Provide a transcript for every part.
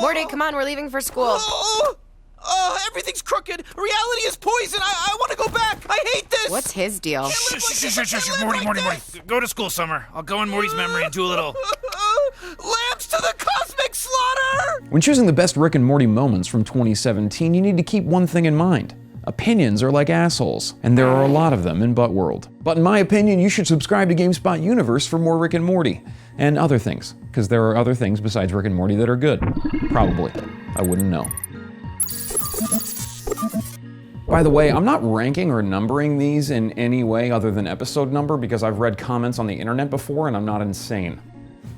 Morty, come on, we're leaving for school. Everything's crooked. Reality is poison. I want to go back. I hate this. What's his deal? Shush. Morty. Go to school, Summer. I'll go in Morty's memory and do a little... Lambs to the cosmic slaughter! When choosing the best Rick and Morty moments from 2017, you need to keep one thing in mind. Opinions are like assholes, and there are a lot of them in Butt World. But in my opinion, you should subscribe to GameSpot Universe for more Rick and Morty. And other things, because there are other things besides Rick and Morty that are good. Probably. I wouldn't know. By the way, I'm not ranking or numbering these in any way other than episode number because I've read comments on the internet before and I'm not insane.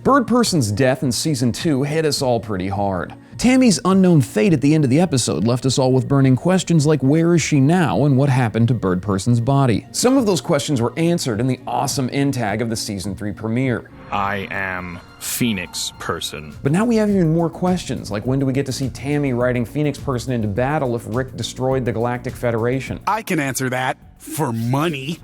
Bird Person's death in Season 2 hit us all pretty hard. Tammy's unknown fate at the end of the episode left us all with burning questions like where is she now and what happened to Bird Person's body. Some of those questions were answered in the awesome end tag of the Season 3 premiere. I am Phoenix Person. But now we have even more questions, like when do we get to see Tammy riding Phoenix Person into battle if Rick destroyed the Galactic Federation? I can answer that. For money.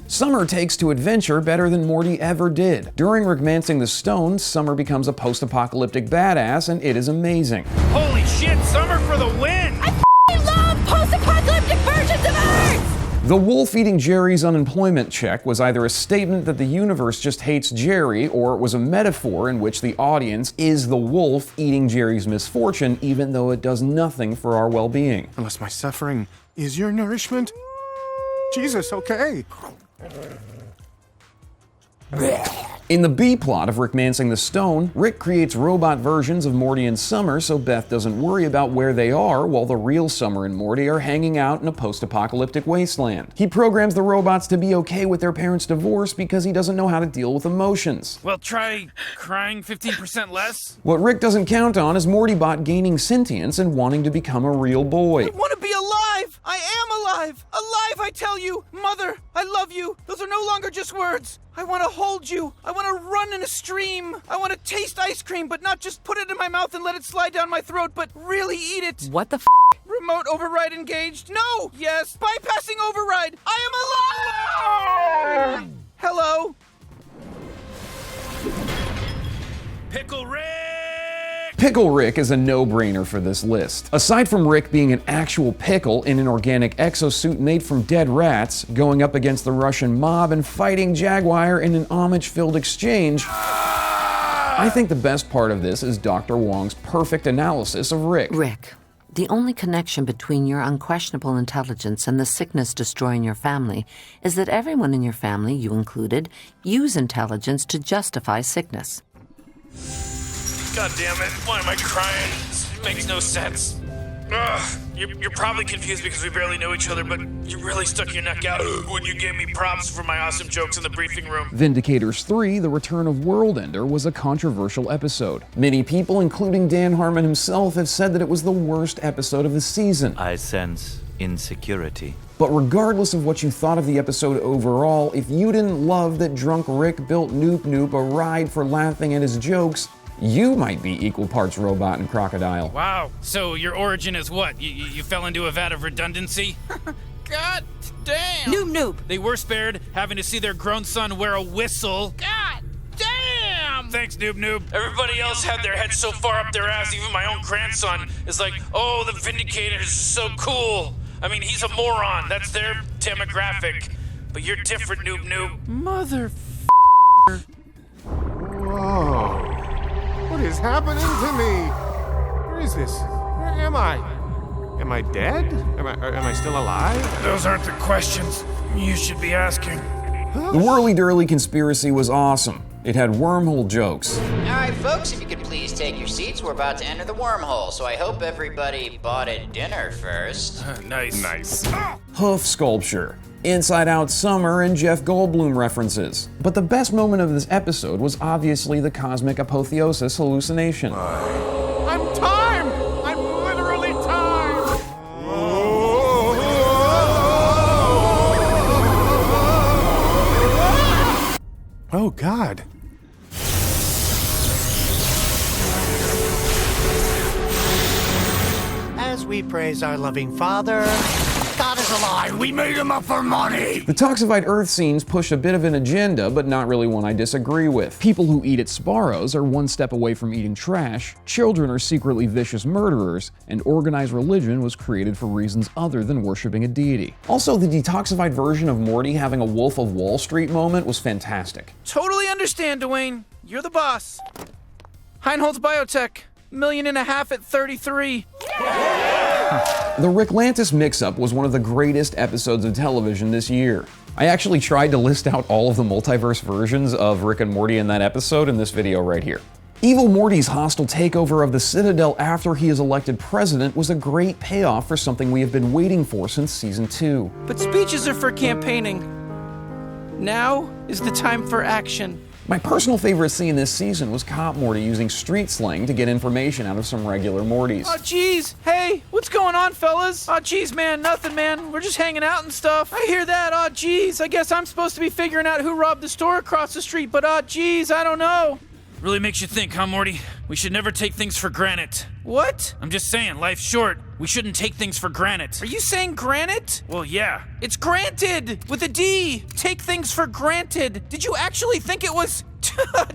Summer takes to adventure better than Morty ever did. During Rickmancing the Stone, Summer becomes a post-apocalyptic badass, and it is amazing. Holy shit, Summer for the win! I love post-apocalyptic versions of Earth! The wolf eating Jerry's unemployment check was either a statement that the universe just hates Jerry, or it was a metaphor in which the audience is the wolf eating Jerry's misfortune, even though it does nothing for our well-being. Unless my suffering is your nourishment? Jesus, okay. In the B-plot of Rickmancing the Stone, Rick creates robot versions of Morty and Summer so Beth doesn't worry about where they are while the real Summer and Morty are hanging out in a post-apocalyptic wasteland. He programs the robots to be okay with their parents' divorce because he doesn't know how to deal with emotions. Well, try crying 15% less. What Rick doesn't count on is Mortybot gaining sentience and wanting to become a real boy. I want to be alive. I am alive. Alive, I tell you. Mother, I love you. Those are no longer just words. I want to hold you. I want to run in a stream. I want to taste ice cream, but not just put it in my mouth and let it slide down my throat, but really eat it. What the f***? Remote override engaged? No! Yes! Bypassing override! I am alive! Hello? Pickle Rick! Pickle Rick is a no-brainer for this list. Aside from Rick being an actual pickle in an organic exosuit made from dead rats, going up against the Russian mob and fighting Jaguar in an homage-filled exchange, I think the best part of this is Dr. Wong's perfect analysis of Rick. Rick, the only connection between your unquestionable intelligence and the sickness destroying your family is that everyone in your family, you included, use intelligence to justify sickness. God damn it, why am I crying? It makes no sense. Ugh, you're probably confused because we barely know each other, but you really stuck your neck out when you gave me props for my awesome jokes in the briefing room. Vindicators 3, The Return of World Ender, was a controversial episode. Many people, including Dan Harmon himself, have said that it was the worst episode of the season. I sense insecurity. But regardless of what you thought of the episode overall, if you didn't love that drunk Rick built Noop Noop a ride for laughing at his jokes, you might be equal parts robot and crocodile. Wow, so your origin is what? You fell into a vat of redundancy? God damn! Noob. They were spared having to see their grown son wear a whistle. God damn! Thanks, Noob. Everybody else had their heads so far up their ass, even my own grandson is like, oh, the Vindicators is so cool. I mean, he's a moron. That's their demographic. But you're different, Noob. Mother. Whoa. What is happening to me? Where is this? Where am I? Am I dead? Am I still alive? Those aren't the questions you should be asking. The Whirly Durly conspiracy was awesome. It had wormhole jokes. All right, folks, if you could please take your seats, we're about to enter the wormhole, so I hope everybody bought a dinner first. Nice. Hoof sculpture. Inside Out Summer and Jeff Goldblum references. But the best moment of this episode was obviously the cosmic apotheosis hallucination. I'm timed! I'm literally timed! Oh, God. As we praise our loving Father, God is a lie. We made him up for money. The Toxified Earth scenes push a bit of an agenda, but not really one I disagree with. People who eat at Sbarro's are one step away from eating trash, children are secretly vicious murderers, and organized religion was created for reasons other than worshipping a deity. Also, the detoxified version of Morty having a Wolf of Wall Street moment was fantastic. Totally understand, Dwayne. You're the boss. Heinholz Biotech. $1.5 million at 33. The Ricklantis mix-up was one of the greatest episodes of television this year. I actually tried to list out all of the multiverse versions of Rick and Morty in that episode in this video right here. Evil Morty's hostile takeover of the Citadel after he is elected president was a great payoff for something we have been waiting for since season 2. But speeches are for campaigning. Now is the time for action. My personal favorite scene this season was Cop Morty using street slang to get information out of some regular Mortys. Oh, jeez. Hey, what's going on, fellas? Oh, jeez, man. Nothing, man. We're just hanging out and stuff. I hear that. Oh, jeez. I guess I'm supposed to be figuring out who robbed the store across the street, but oh, jeez, I don't know. Really makes you think, huh, Morty? We should never take things for granted. What? I'm just saying, life's short. We shouldn't take things for granted. Are you saying granite? Well, yeah. It's granted with a D. Take things for granted. Did you actually think it was...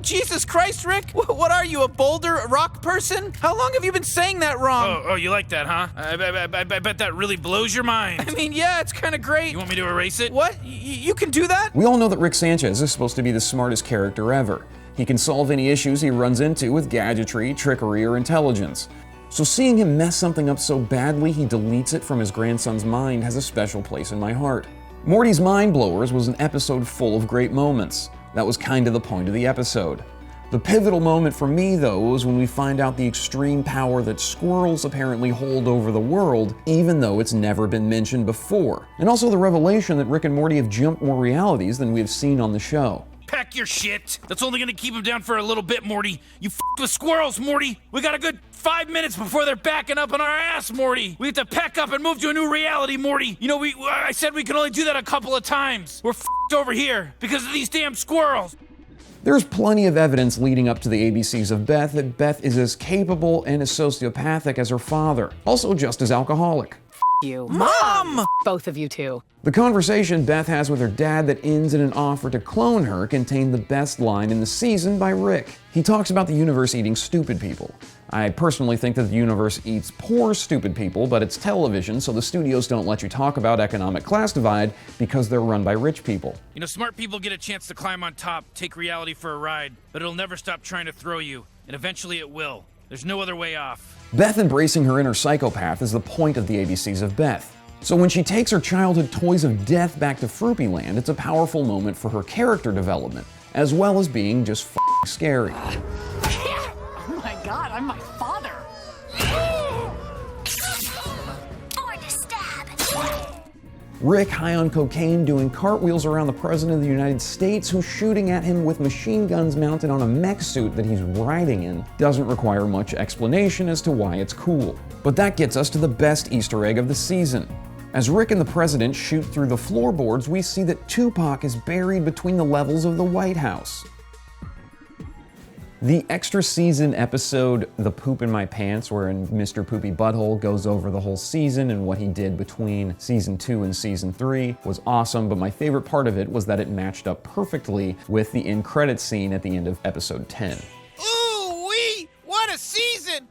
Jesus Christ, Rick? What are you, a boulder, a rock person? How long have you been saying that wrong? Oh, you like that, huh? I bet that really blows your mind. I mean, yeah, it's kind of great. You want me to erase it? What? You can do that? We all know that Rick Sanchez is supposed to be the smartest character ever. He can solve any issues he runs into with gadgetry, trickery, or intelligence. So seeing him mess something up so badly he deletes it from his grandson's mind has a special place in my heart. Morty's Mind Blowers was an episode full of great moments. That was kind of the point of the episode. The pivotal moment for me, though, was when we find out the extreme power that squirrels apparently hold over the world, even though it's never been mentioned before. And also the revelation that Rick and Morty have jumped more realities than we have seen on the show. Pack your shit. That's only gonna keep him down for a little bit, Morty. You f***ed with squirrels, Morty. We got a good 5 minutes before they're backing up on our ass, Morty. We have to pack up and move to a new reality, Morty. You know, I said we can only do that a couple of times. We're f***ed over here because of these damn squirrels. There's plenty of evidence leading up to the ABCs of Beth that Beth is as capable and as sociopathic as her father, also just as alcoholic. You. Mom! Both of you two. The conversation Beth has with her dad that ends in an offer to clone her contained the best line in the season by Rick. He talks about the universe eating stupid people. I personally think that the universe eats poor, stupid people, but it's television, so the studios don't let you talk about economic class divide because they're run by rich people. You know, smart people get a chance to climb on top, take reality for a ride, but it'll never stop trying to throw you, and eventually it will. There's no other way off. Beth embracing her inner psychopath is the point of the ABCs of Beth. So when she takes her childhood toys of death back to Fruity Land, it's a powerful moment for her character development, as well as being just f***ing scary. Oh my God, I'm my father. Or to stab. Rick, high on cocaine, doing cartwheels around the President of the United States, who's shooting at him with machine guns mounted on a mech suit that he's riding in, doesn't require much explanation as to why it's cool. But that gets us to the best Easter egg of the season. As Rick and the President shoot through the floorboards, we see that Tupac is buried between the levels of the White House. The extra season episode, The Poop in My Pants, wherein Mr. Poopy Butthole goes over the whole season and what he did between season 2 and season 3, was awesome, but my favorite part of it was that it matched up perfectly with the end credits scene at the end of episode 10. Ooh-wee! What a season!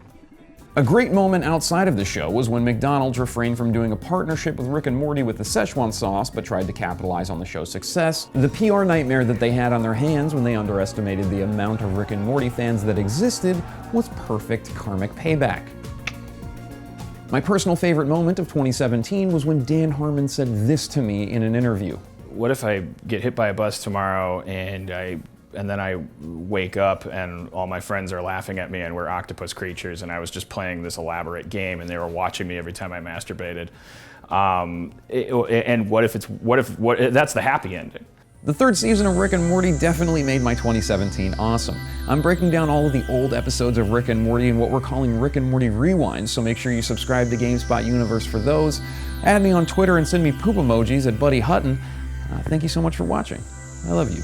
A great moment outside of the show was when McDonald's refrained from doing a partnership with Rick and Morty with the Szechuan sauce, but tried to capitalize on the show's success. The PR nightmare that they had on their hands when they underestimated the amount of Rick and Morty fans that existed was perfect karmic payback. My personal favorite moment of 2017 was when Dan Harmon said this to me in an interview. What if I get hit by a bus tomorrow and then I wake up and all my friends are laughing at me and we're octopus creatures and I was just playing this elaborate game and they were watching me every time I masturbated. And what if that's the happy ending? The third season of Rick and Morty definitely made my 2017 awesome. I'm breaking down all of the old episodes of Rick and Morty in what we're calling Rick and Morty Rewinds, so make sure you subscribe to GameSpot Universe for those. Add me on Twitter and send me poop emojis at Buddy Hutton. Thank you so much for watching. I love you.